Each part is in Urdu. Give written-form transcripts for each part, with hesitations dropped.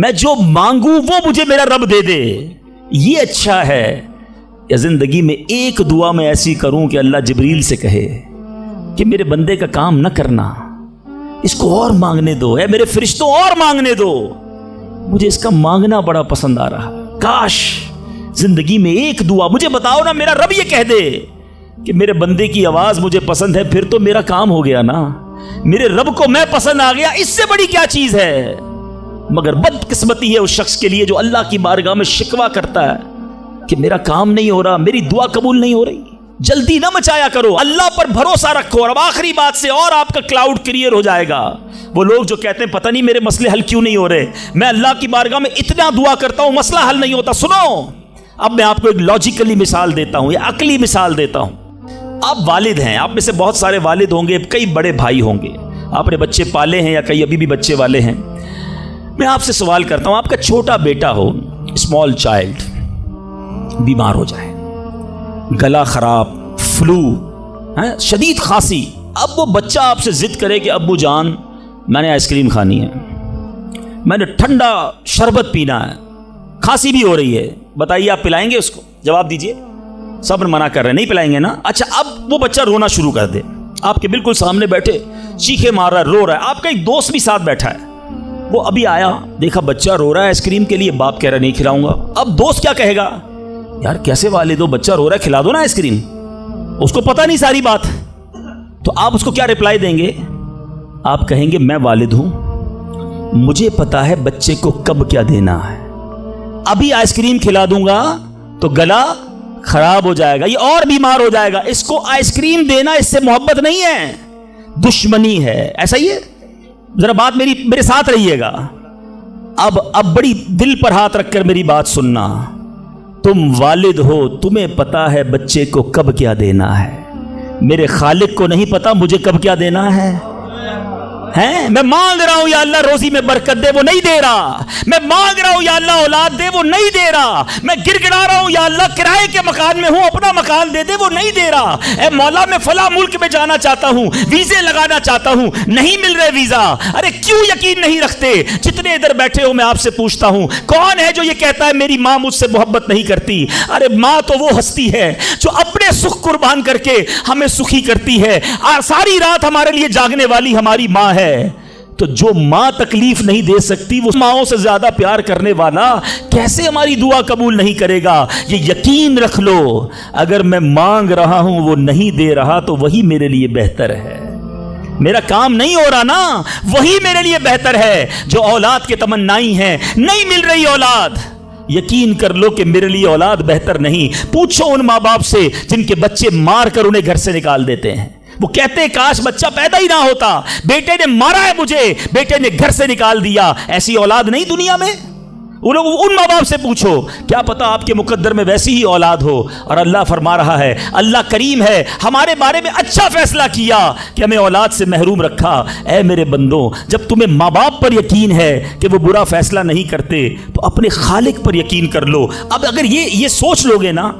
میں جو مانگوں وہ مجھے میرا رب دے دے، یہ اچھا ہے یا زندگی میں ایک دعا میں ایسی کروں کہ اللہ جبریل سے کہے کہ میرے بندے کا کام نہ کرنا، اس کو اور مانگنے دو، اے میرے فرشتوں اور مانگنے دو، مجھے اس کا مانگنا بڑا پسند آ رہا۔ کاش زندگی میں ایک دعا، مجھے بتاؤ نا، میرا رب یہ کہہ دے کہ میرے بندے کی آواز مجھے پسند ہے، پھر تو میرا کام ہو گیا نا، میرے رب کو میں پسند آ گیا، اس سے بڑی کیا چیز ہے۔ مگر بدقسمتی ہے اس شخص کے لیے جو اللہ کی بارگاہ میں شکوہ کرتا ہے کہ میرا کام نہیں ہو رہا، میری دعا قبول نہیں ہو رہی۔ جلدی نہ مچایا کرو، اللہ پر بھروسہ رکھو۔ اور اب آخری بات سے اور آپ کا کلاؤڈ کلیئر ہو جائے گا۔ وہ لوگ جو کہتے ہیں پتہ نہیں میرے مسئلے حل کیوں نہیں ہو رہے، میں اللہ کی بارگاہ میں اتنا دعا کرتا ہوں مسئلہ حل نہیں ہوتا۔ سنو، اب میں آپ کو ایک لاجیکلی مثال دیتا ہوں یا عقلی مثال دیتا ہوں۔ آپ والد ہیں، آپ میں سے بہت سارے والد ہوں گے، کئی بڑے بھائی ہوں گے، آپ نے بچے پالے ہیں یا کئی ابھی بھی بچے والے ہیں۔ میں آپ سے سوال کرتا ہوں، آپ کا چھوٹا بیٹا ہو، اسمال چائلڈ، بیمار ہو جائے، گلا خراب، فلو، شدید کھانسی، اب وہ بچہ آپ سے ضد کرے کہ ابو جان میں نے آئس کریم کھانی ہے، میں نے ٹھنڈا شربت پینا ہے، کھانسی بھی ہو رہی ہے، بتائیے آپ پلائیں گے اس کو؟ جواب دیجئے۔ سب منع کر رہے ہیں، نہیں پلائیں گے نا۔ اچھا، اب وہ بچہ رونا شروع کر دے، آپ کے بالکل سامنے بیٹھے چیخے مار رہا ہے، رو رہا ہے، آپ کا ایک دوست بھی ساتھ بیٹھا ہے، وہ ابھی آیا، دیکھا بچہ رو رہا ہے آئس کریم کے لیے، باپ کہہ رہا نہیں کھلاؤں گا۔ اب دوست کیا کہے گا؟ یار کیسے والد ہو، بچہ رو رہا ہے کھلا دو نا آئس کریم۔ اس کو پتہ نہیں ساری بات، تو آپ اس کو کیا رپلائی دیں گے؟ آپ کہیں گے میں والد ہوں، مجھے پتا ہے بچے کو کب کیا دینا ہے، ابھی آئس کریم کھلا دوں گا تو گلا خراب ہو جائے گا، یہ اور بیمار ہو جائے گا، اس کو آئس کریم دینا اس سے محبت نہیں ہے، دشمنی ہے۔ ایسا ہی ہے؟ ذرا بات میرے ساتھ رہیے گا۔ اب بڑی دل پر ہاتھ رکھ کر میری بات سننا، تم والد ہو، تمہیں پتا ہے بچے کو کب کیا دینا ہے، میرے خالق کو نہیں پتا مجھے کب کیا دینا ہے۔ میں مانگ رہا ہوں یا اللہ روزی میں برکت دے، وہ نہیں دے رہا، میں مانگ رہا ہوں یا اللہ اولاد دے، وہ نہیں دے رہا، میں گر گڑا رہا ہوں یا اللہ کرائے کے مکان میں ہوں اپنا مکان دے دے، وہ نہیں دے رہا۔ اے مولا میں فلاں ملک میں جانا چاہتا ہوں، ویزے لگانا چاہتا ہوں، نہیں مل رہے ویزا۔ ارے کیوں یقین نہیں رکھتے؟ جتنے ادھر بیٹھے ہو میں آپ سے پوچھتا ہوں، کون ہے جو یہ کہتا ہے میری ماں مجھ سے محبت نہیں کرتی؟ ارے ماں تو وہ ہستی ہے جو اپنے سکھ قربان کر کے ہمیں سخی کرتی ہے، ساری رات ہمارے لیے جاگنے والی ہماری ماں ہے۔ تو جو ماں تکلیف نہیں دے سکتی، وہ ماؤں سے زیادہ پیار کرنے والا کیسے ہماری دعا قبول نہیں کرے گا؟ یہ یقین رکھ لو، اگر میں مانگ رہا ہوں وہ نہیں دے رہا تو وہی میرے لیے بہتر ہے۔ میرا کام نہیں ہو رہا نا، وہی میرے لیے بہتر ہے۔ جو اولاد کے تمنائی ہیں، نہیں مل رہی اولاد، یقین کر لو کہ میرے لیے اولاد بہتر نہیں۔ پوچھو ان ماں باپ سے جن کے بچے مار کر انہیں گھر سے نکال دیتے ہیں، وہ کہتے ہیں کاش بچہ پیدا ہی نہ ہوتا، بیٹے نے مارا ہے مجھے، بیٹے نے گھر سے نکال دیا۔ ایسی اولاد نہیں دنیا میں؟ ان ماں باپ سے پوچھو، کیا پتا آپ کے مقدر میں ویسی ہی اولاد ہو۔ اور اللہ فرما رہا ہے، اللہ کریم ہے، ہمارے بارے میں اچھا فیصلہ کیا کہ ہمیں اولاد سے محروم رکھا۔ اے میرے بندوں، جب تمہیں ماں باپ پر یقین ہے کہ وہ برا فیصلہ نہیں کرتے تو اپنے خالق پر یقین کر لو۔ اب اگر یہ سوچ لوگے نا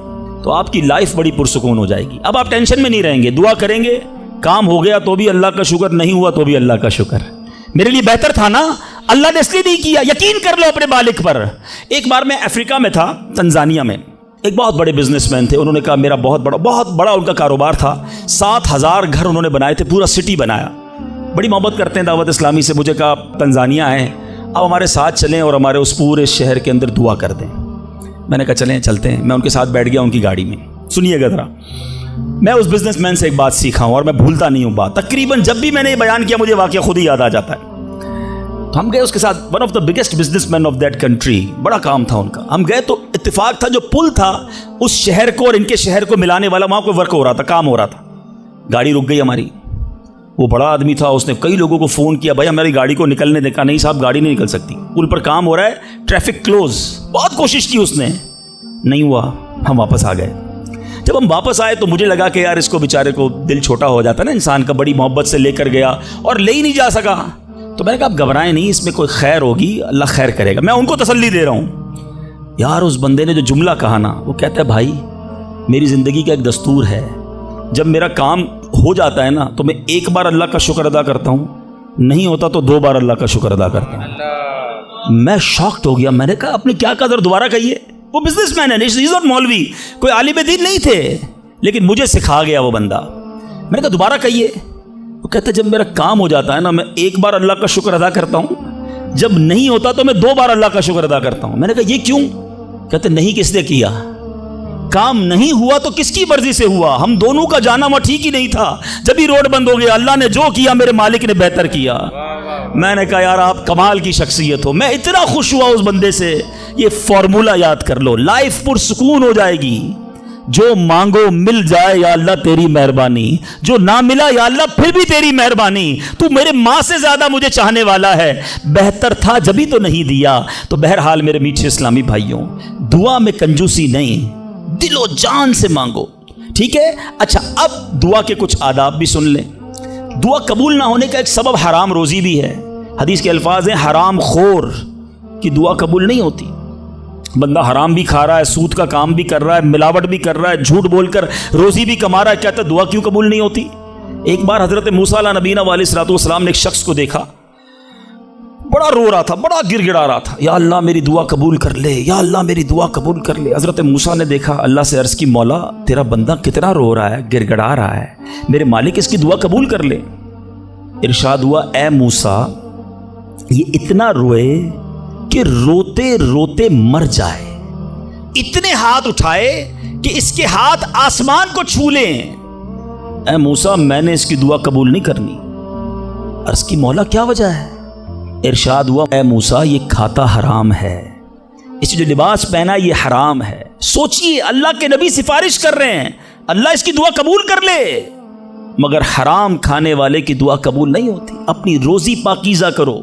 تو آپ کی لائف بڑی پرسکون ہو جائے گی۔ اب آپ ٹینشن میں نہیں رہیں گے، دعا کریں گے، کام ہو گیا تو بھی اللہ کا شکر، نہیں ہوا تو بھی اللہ کا شکر، میرے لیے بہتر تھا نا، اللہ نے اس لیے نہیں کیا۔ یقین کر لو اپنے مالک پر۔ ایک بار میں افریقہ میں تھا، تنزانیہ میں، ایک بہت بڑے بزنس مین تھے، انہوں نے کہا میرا بہت بڑا ان کا کاروبار تھا، 7,000 گھر انہوں نے بنائے تھے، پورا سٹی بنایا، بڑی محبت کرتے ہیں دعوت اسلامی سے۔ مجھے کہا تنزانیہ آئے، اب ہمارے ساتھ چلیں اور ہمارے اس پورے شہر کے اندر دعا کر دیں۔ میں نے کہا چلیں چلتے ہیں، میں ان کے ساتھ بیٹھ گیا ان کی گاڑی میں۔ سنیے گا ذرا، میں اس بزنس مین سے ایک بات سیکھا ہوں اور میں بھولتا نہیں ہوں بات، تقریباً جب بھی میں نے یہ بیان کیا مجھے واقعہ خود ہی یاد آ جاتا ہے۔ ہم گئے اس کے ساتھ، one of the biggest business man of that country, بڑا کام تھا ان کا۔ ہم گئے تو اتفاق تھا جو پل تھا اس شہر کو اور ان کے شہر کو ملانے والا، وہاں کوئی ورک ہو رہا تھا، کام ہو رہا تھا۔ گاڑی رک گئی ہماری، وہ بڑا آدمی تھا، اس نے کئی لوگوں کو فون کیا، بھائی ہماری گاڑی کو نکلنے دے، کہا نہیں صاحب گاڑی نہیں نکل سکتی، پل پر کام ہو رہا ہے، ٹریفک کلوز۔ بہت کوشش کی اس نے، نہیں ہوا، ہم واپس آ گئے۔ جب ہم واپس آئے تو مجھے لگا کہ یار اس کو بیچارے کو دل چھوٹا ہو جاتا ہے نا انسان کا، بڑی محبت سے لے کر گیا اور لے ہی نہیں جا سکا۔ تو میں نے کہا آپ گھبرائیں نہیں، اس میں کوئی خیر ہوگی، اللہ خیر کرے گا، میں ان کو تسلی دے رہا ہوں۔ یار اس بندے نے جو جملہ کہا نا، وہ کہتا ہے بھائی میری زندگی کا ایک دستور ہے، جب میرا کام ہو جاتا ہے نا تو میں ایک بار اللہ کا شکر ادا کرتا ہوں، نہیں ہوتا تو 2 بار اللہ کا شکر ادا کرتا ہوں۔ میں شاکڈ ہو گیا. میں نے کہا آپ نے کیا کہا ذرا دوبارہ کہیے. وہ بزنس مین ہے, ہی از ناٹ مولوی, کوئی عالم دین نہیں تھے, لیکن مجھے سکھا گیا وہ بندہ. میں نے کہا دوبارہ کہیے. وہ کہتا ہے جب میرا کام ہو جاتا ہے نا, میں ایک بار اللہ کا شکر ادا کرتا ہوں, جب نہیں ہوتا تو میں 2 بار اللہ کا شکر ادا کرتا ہوں. میں نے کہا یہ کیوں؟ کہتے نہیں کس نے کیا, کام نہیں ہوا تو کس کی مرضی سے ہوا, ہم دونوں کا جانا وہاں ٹھیک ہی نہیں تھا, جب ہی روڈ بند ہو گیا, اللہ نے جو کیا میرے مالک نے بہتر کیا. میں نے کہا یار آپ کمال کی شخصیت ہو. میں اتنا خوش ہوا اس بندے سے. یہ فارمولہ یاد کر لو, لائف پرسکون ہو جائے گی. جو مانگو مل جائے یا اللہ تیری مہربانی, جو نہ ملا یا اللہ پھر بھی تیری مہربانی. تو میرے ماں سے زیادہ مجھے چاہنے والا ہے, بہتر تھا جبھی تو نہیں دیا. تو بہرحال میرے میٹھے اسلامی بھائیوں, دعا میں کنجوسی نہیں, دل و جان سے مانگو, ٹھیک ہے. اچھا اب دعا کے کچھ آداب بھی سن لیں. دعا قبول نہ ہونے کا ایک سبب حرام روزی بھی ہے. حدیث کے الفاظ ہیں حرام خور کی دعا قبول نہیں ہوتی. بندہ حرام بھی کھا رہا ہے, سود کا کام بھی کر رہا ہے, ملاوٹ بھی کر رہا ہے, جھوٹ بول کر روزی بھی کما رہا ہے, کہتا ہے دعا کیوں قبول نہیں ہوتی. ایک بار حضرت موسیٰ علیہ نبینا علیہ الصلوۃ والسلام نے ایک شخص کو دیکھا, بڑا رو رہا تھا, بڑا گر گڑا رہا تھا, یا اللہ میری دعا قبول کر لے, یا اللہ میری دعا قبول کر لے. حضرت موسیٰ نے دیکھا, اللہ سے عرض کی مولا تیرا بندہ کتنا رو رہا ہے, گر گڑا رہا ہے, میرے مالک اس کی دعا قبول کر لے. ارشاد ہوا اے موسیٰ یہ اتنا روئے کہ روتے روتے مر جائے, اتنے ہاتھ اٹھائے کہ اس کے ہاتھ آسمان کو چھو لیں. اے موسیٰ میں نے اس کی دعا قبول نہیں کرنی. عرض کی مولا کیا وجہ ہے؟ ارشاد ہوا اے موسیٰ یہ کھاتا حرام ہے, اس جو لباس پہنا یہ حرام ہے. سوچئے اللہ کے نبی سفارش کر رہے ہیں اللہ اس کی دعا قبول کر لے, مگر حرام کھانے والے کی دعا قبول نہیں ہوتی. اپنی روزی پاکیزہ کرو.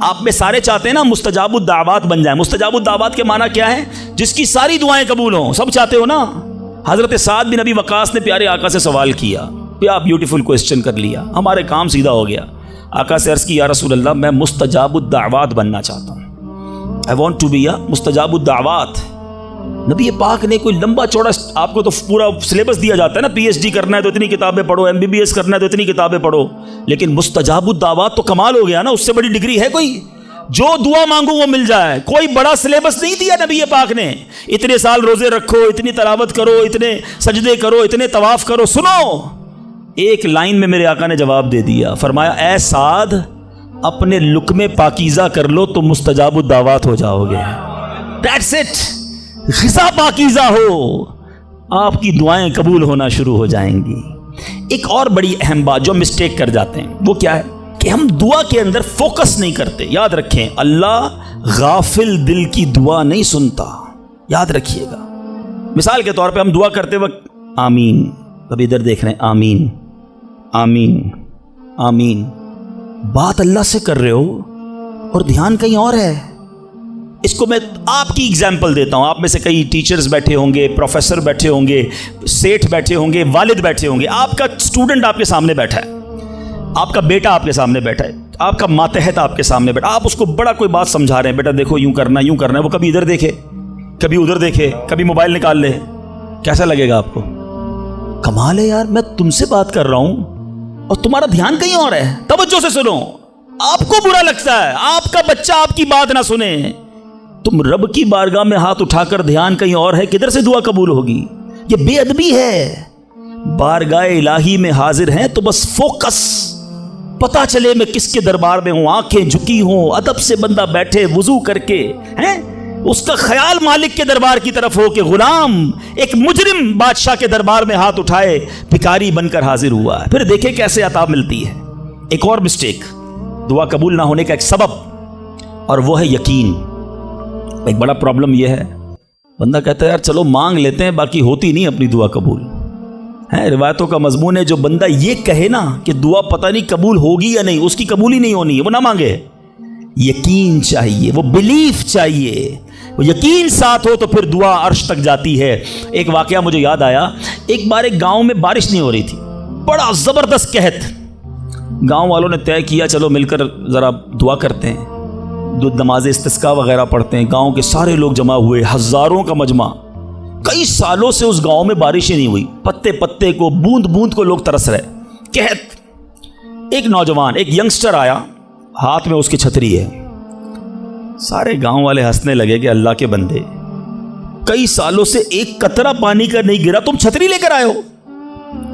آپ میں سارے چاہتے ہیں نا مستجاب الدعوات بن جائیں. مستجاب الدعوات کے معنی کیا ہے؟ جس کی ساری دعائیں قبول ہوں, سب چاہتے ہو نا. حضرت سعد بن ابی وقاص نے پیارے آقا سے سوال کیا, کیا بیوٹیفل کوسچن کر لیا, ہمارے کام سیدھا ہو گیا. آقا سے عرض کی یا رسول اللہ میں مستجاب الدعوات بننا چاہتا ہوں, I want to be a مستجاب الدعوات. نبی پاک نے کوئی لمبا چوڑا, آپ کو تو پورا سلیبس دیا جاتا ہے نا, پی ایچ ڈی کرنا ہے تو اتنی کتابیں پڑھو, ایم بی بی ایس کرنا ہے تو اتنی کتابیں پڑھو, لیکن مستجاب الدعوات تو کمال ہو گیا نا. اس سے بڑی ڈگری ہے کوئی؟ جو دعا مانگو وہ مل جائے. کوئی بڑا سلیبس نہیں دیا نبی پاک نے, اتنے سال روزے رکھو, اتنی تلاوت کرو, اتنے سجدے کرو, اتنے طواف کرو. سنو, ایک لائن میں میرے آقا نے جواب دے دیا, فرمایا اے سعد اپنے لقمے پاکیزہ کر لو تو مستجاب الدعوات ہو جاؤ گے. That's it. غذا پاکیزہ ہو, آپ کی دعائیں قبول ہونا شروع ہو جائیں گی. ایک اور بڑی اہم بات جو مسٹیک کر جاتے ہیں وہ کیا ہے کہ ہم دعا کے اندر فوکس نہیں کرتے. یاد رکھیں اللہ غافل دل کی دعا نہیں سنتا, یاد رکھیے گا. مثال کے طور پہ ہم دعا کرتے وقت آمین, کبھی ادھر دیکھ رہے ہیں آمین آمین آمین, بات اللہ سے کر رہے ہو اور دھیان کہیں اور ہے. اس کو میں آپ کی اگزامپل دیتا ہوں. آپ میں سے کئی ٹیچرز بیٹھے ہوں گے, پروفیسر بیٹھے ہوں گے, سیٹھ بیٹھے ہوں گے, والد بیٹھے ہوں گے. آپ کا اسٹوڈنٹ آپ کے سامنے بیٹھا ہے, آپ کا بیٹا آپ کے سامنے بیٹھا ہے, آپ کا ماتحت آپ کے سامنے بیٹھا. آپ اس کو بڑا کوئی بات سمجھا رہے ہیں, بیٹا دیکھو یوں کرنا یوں کرنا ہے. وہ کبھی ادھر دیکھے, کبھی ادھر دیکھے, کبھی موبائل نکال لے. کیسا لگے گا آپ کو؟ کمال ہے یار, میں تم سے بات کر رہا ہوں اور تمہارا دھیان کہیں اور ہے. توجہ سے سنو. آپ کو برا لگتا ہے آپ کا بچہ آپ کی بات نہ سنے. تم رب کی بارگاہ میں ہاتھ اٹھا کر دھیان کہیں اور ہے, کدھر سے دعا قبول ہوگی؟ یہ بے ادبی ہے. بارگاہ الہی میں حاضر ہیں تو بس فوکس, پتا چلے میں کس کے دربار میں ہوں. آنکھیں جھکی ہوں, ادب سے بندہ بیٹھے وضو کر کے, ہیں اس کا خیال مالک کے دربار کی طرف ہو کہ غلام ایک مجرم بادشاہ کے دربار میں ہاتھ اٹھائے بھکاری بن کر حاضر ہوا ہے. پھر دیکھیں کیسے عطا ملتی ہے. ایک اور مسٹیک دعا قبول نہ ہونے کا ایک سبب, اور وہ ہے یقین. ایک بڑا پرابلم یہ ہے, بندہ کہتا ہے یار چلو مانگ لیتے ہیں, باقی ہوتی نہیں اپنی دعا قبول. ہے روایتوں کا مضمون ہے جو بندہ یہ کہے نا کہ دعا پتہ نہیں قبول ہوگی یا نہیں, اس کی قبول ہی نہیں ہونی ہے, وہ نہ مانگے. یقین چاہیے, وہ بلیف چاہیے, وہ یقین ساتھ ہو تو پھر دعا عرش تک جاتی ہے. ایک واقعہ مجھے یاد آیا. ایک بار ایک گاؤں میں بارش نہیں ہو رہی تھی, بڑا زبردست قحط. گاؤں والوں نے طے کیا چلو مل کر ذرا دعا کرتے ہیں, نماز استسقاء وغیرہ پڑھتے ہیں. گاؤں کے سارے لوگ جمع ہوئے, ہزاروں کا مجمع. کئی سالوں سے اس گاؤں میں بارشیں نہیں ہوئی, پتے پتے کو, بوند بوند کو لوگ ترس رہے. قحط. ایک نوجوان, ایک ینگسٹر آیا, ہاتھ میں اس کی چھتری ہے. سارے گاؤں والے ہنسنے لگے کہ اللہ کے بندے، کئی سالوں سے ایک قطرہ پانی کا نہیں گرا، تم چھتری لے کر آئے ہو؟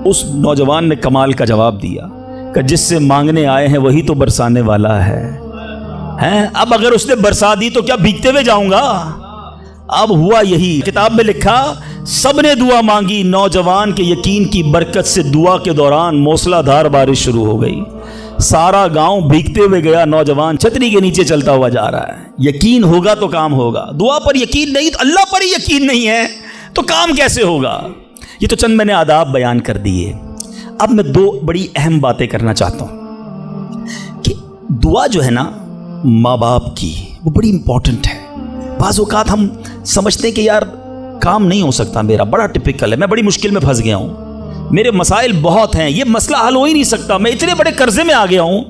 اس نوجوان نے کمال کا جواب دیا کہ جس سے مانگنے آئے ہیں وہی تو برسانے والا ہے۔ اب اگر اس نے برسا دی تو کیا بھیگتے ہوئے جاؤں گا؟ اب ہوا یہی، کتاب میں لکھا سب نے دعا مانگی، نوجوان کے یقین کی برکت سے دعا کے دوران موسلا دھار بارش شروع ہو گئی، سارا گاؤں بھیگتے ہوئے گیا، نوجوان چھتری کے نیچے چلتا ہوا جا رہا ہے۔ یقین ہوگا تو کام ہوگا، دعا پر یقین نہیں تو اللہ پر ہی یقین نہیں ہے تو کام کیسے ہوگا؟ یہ تو چند میں نے آداب بیان کر دیے۔ اب میں دو بڑی اہم باتیں کرنا چاہتا ہوں کہ دعا جو ہے نا ماں باپ کی، وہ بڑی امپورٹنٹ ہے۔ بعض اوقات ہم سمجھتے ہیں کہ یار کام نہیں ہو سکتا، میرا بڑا ٹپیکل ہے، میں بڑی مشکل میں پھنس گیا ہوں، میرے مسائل بہت ہیں، یہ مسئلہ حل ہو ہی نہیں سکتا، میں اتنے بڑے قرضے میں آ گیا ہوں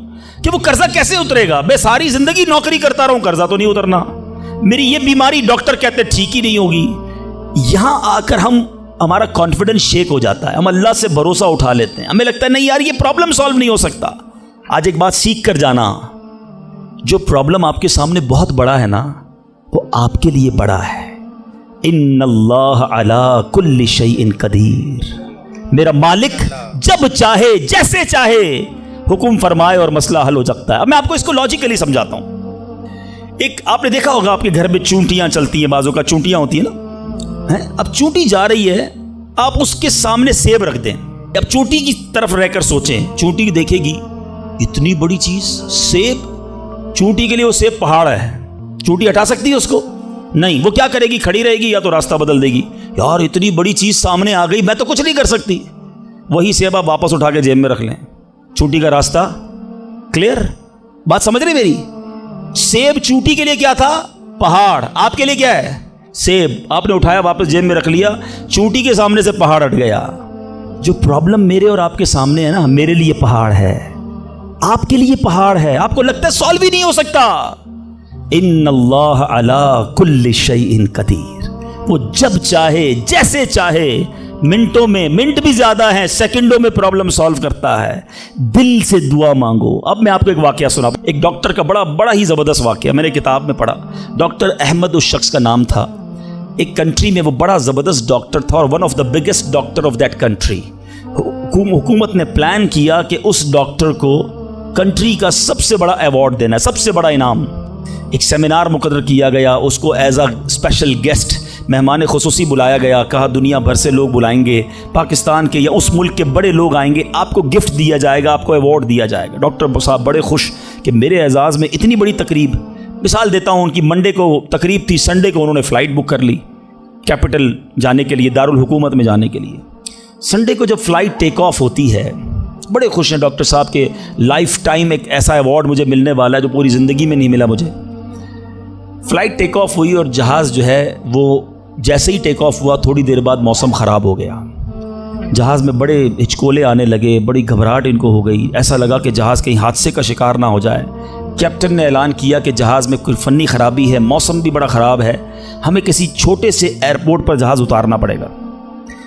کہ وہ قرضہ کیسے اترے گا؟ میں ساری زندگی نوکری کرتا رہا ہوں، قرضہ تو نہیں اترنا، میری یہ بیماری ڈاکٹر کہتے ٹھیک ہی نہیں ہوگی۔ یہاں آ کر ہمارا کانفیڈنس شیک ہو جاتا ہے، ہم اللہ سے بھروسہ اٹھا لیتے ہیں، ہمیں لگتا ہے نہیں یار یہ پرابلم سالو نہیں ہو سکتا۔ آج ایک بات سیکھ کر جانا، جو پرابلم آپ کے سامنے بہت بڑا ہے نا وہ آپ کے لیے بڑا ہے۔ ان اللہ علی کل شیء قدیر، میرا مالک جب چاہے جیسے چاہے حکم فرمائے اور مسئلہ حل ہو سکتا ہے۔ اب میں آپ کو اس کو لاجیکلی سمجھاتا ہوں۔ ایک آپ نے دیکھا ہوگا آپ کے گھر میں چونٹیاں چلتی ہیں، بازوں کا چونٹیاں ہوتی ہیں نا، اب چونٹی جا رہی ہے، آپ اس کے سامنے سیب رکھ دیں، اب چونٹی کی طرف رہ کر سوچیں، چونٹی دیکھے گی اتنی بڑی چیز سیب، چونٹی کے لیے وہ سیب پہاڑ ہے، چونٹی ہٹا سکتی ہے اس کو؟ نہیں، وہ کیا کرے گی؟ کھڑی رہے گی یا تو راستہ بدل دے گی، یار اتنی بڑی چیز سامنے آ گئی میں تو کچھ نہیں کر سکتی، وہی سیب آپ واپس اٹھا کے جیب میں رکھ لیں، چونٹی کا راستہ کلیئر۔ بات سمجھ رہے میری؟ سیب چونٹی کے لیے کیا تھا؟ پہاڑ، آپ کے لیے کیا ہے؟ سیب، آپ نے اٹھایا واپس جیب میں رکھ لیا، چونٹی کے سامنے سے پہاڑ ہٹ گیا۔ جو پرابلم میرے اور آپ کے سامنے ہے نا، میرے لیے پہاڑ ہے، آپ کے لیے پہاڑ ہے، آپ کو لگتا ہے سالو ہی نہیں ہو سکتا۔ ان اللہ علی کل شیء قدیر، وہ جب چاہے جیسے چاہے، منٹوں میں، منٹ بھی زیادہ ہیں، سیکنڈوں میں پرابلم سالو کرتا ہے۔ دل سے دعا مانگو۔ اب میں آپ کو ایک واقعہ سنا، ایک ڈاکٹر کا بڑا ہی زبردست واقعہ، میں نے کتاب میں پڑھا، ڈاکٹر احمد اس شخص کا نام تھا، ایک کنٹری میں وہ بڑا زبردست ڈاکٹر تھا اور one of the biggest doctor of that country. حکومت نے پلان کیا کہ اس ڈاکٹر کو کنٹری کا سب سے بڑا ایوارڈ دینا ہے، سب سے بڑا انعام۔ ایک سیمینار مقرر کیا گیا، اس کو ایز اے اسپیشل گیسٹ مہمان خصوصی بلایا گیا، کہا دنیا بھر سے لوگ بلائیں گے، پاکستان کے یا اس ملک کے بڑے لوگ آئیں گے، آپ کو گفٹ دیا جائے گا، آپ کو ایوارڈ دیا جائے گا۔ ڈاکٹر صاحب بڑے خوش کہ میرے اعزاز میں اتنی بڑی تقریب۔ مثال دیتا ہوں، ان کی منڈے کو تقریب تھی، سنڈے کو انہوں نے فلائٹ بک کر لی کیپٹل جانے کے لیے، دارالحکومت میں جانے کے لیے۔ سنڈے کو جب فلائٹ ٹیک آف ہوتی ہے، بڑے خوش ہیں ڈاکٹر صاحب کے لائف ٹائم ایک ایسا ایوارڈ مجھے ملنے والا ہے جو پوری زندگی میں نہیں ملا مجھے۔ فلائٹ ٹیک آف ہوئی اور جہاز جو ہے وہ جیسے ہی ٹیک آف ہوا تھوڑی دیر بعد موسم خراب ہو گیا، جہاز میں بڑے ہچکولے آنے لگے، بڑی گھبراہٹ ان کو ہو گئی، ایسا لگا کہ جہاز کہیں حادثے کا شکار نہ ہو جائے۔ کیپٹن نے اعلان کیا کہ جہاز میں کوئی فنی خرابی ہے، موسم بھی بڑا خراب ہے، ہمیں کسی چھوٹے سے ایئرپورٹ پر جہاز اتارنا پڑے گا۔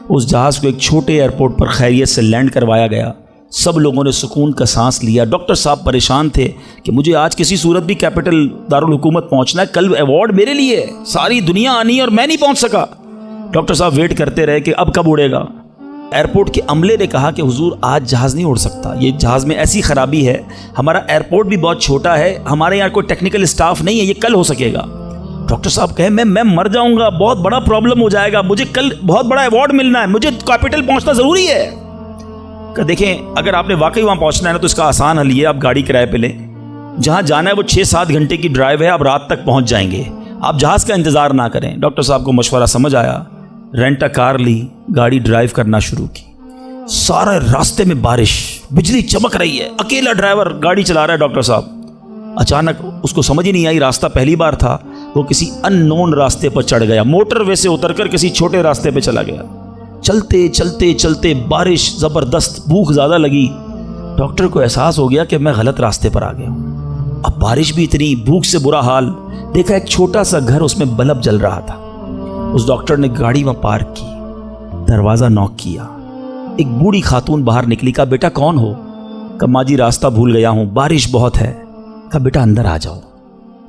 اس جہاز کو ایک چھوٹے ایئرپورٹ پر خیریت سے لینڈ کروایا گیا، سب لوگوں نے سکون کا سانس لیا۔ ڈاکٹر صاحب پریشان تھے کہ مجھے آج کسی صورت بھی کیپٹل دارالحکومت پہنچنا ہے، کل ایوارڈ میرے لیے ہے، ساری دنیا آنی ہے اور میں نہیں پہنچ سکا۔ ڈاکٹر صاحب ویٹ کرتے رہے کہ اب کب اڑے گا۔ ایئرپورٹ کے عملے نے کہا کہ حضور آج جہاز نہیں اڑ سکتا، یہ جہاز میں ایسی خرابی ہے، ہمارا ایئرپورٹ بھی بہت چھوٹا ہے، ہمارے یہاں کوئی ٹیکنیکل اسٹاف نہیں ہے، یہ کل ہو سکے گا۔ ڈاکٹر صاحب کہے میں مر جاؤں گا، بہت بڑا پرابلم ہو جائے گا، مجھے کل بہت بڑا ایوارڈ ملنا ہے، مجھے کیپٹل پہنچنا ضروری ہے۔ کہ دیکھیں اگر آپ نے واقعی وہاں پہنچنا ہے نا تو اس کا آسان حل یہ، آپ گاڑی کرائے پہ لیں، جہاں جانا ہے وہ 6-7 گھنٹے کی ڈرائیو ہے، آپ رات تک پہنچ جائیں گے، آپ جہاز کا انتظار نہ کریں۔ ڈاکٹر صاحب کو مشورہ سمجھ آیا، رینٹ کار لی، گاڑی ڈرائیو کرنا شروع کی۔ سارے راستے میں بارش، بجلی چمک رہی ہے، اکیلا ڈرائیور گاڑی چلا رہا ہے ڈاکٹر صاحب۔ اچانک اس کو سمجھ ہی نہیں آئی، راستہ پہلی بار تھا، وہ کسی ان نون راستے پر چڑھ گیا، موٹر وے سے اتر کر کسی چھوٹے راستے پہ چلا گیا۔ چلتے چلتے چلتے بارش زبردست، بھوک زیادہ لگی، ڈاکٹر کو احساس ہو گیا کہ میں غلط راستے پر آ گیا ہوں۔ اب بارش بھی اتنی، بھوک سے برا حال، دیکھا ایک چھوٹا سا گھر، اس میں بلب جل رہا تھا۔ اس ڈاکٹر نے گاڑی وہاں پارک کی، دروازہ نوک کیا، ایک بوڑھی خاتون باہر نکلی، کہا بیٹا کون ہو؟ کہا ماں جی راستہ بھول گیا ہوں، بارش بہت ہے۔ کہا بیٹا اندر آ جاؤ۔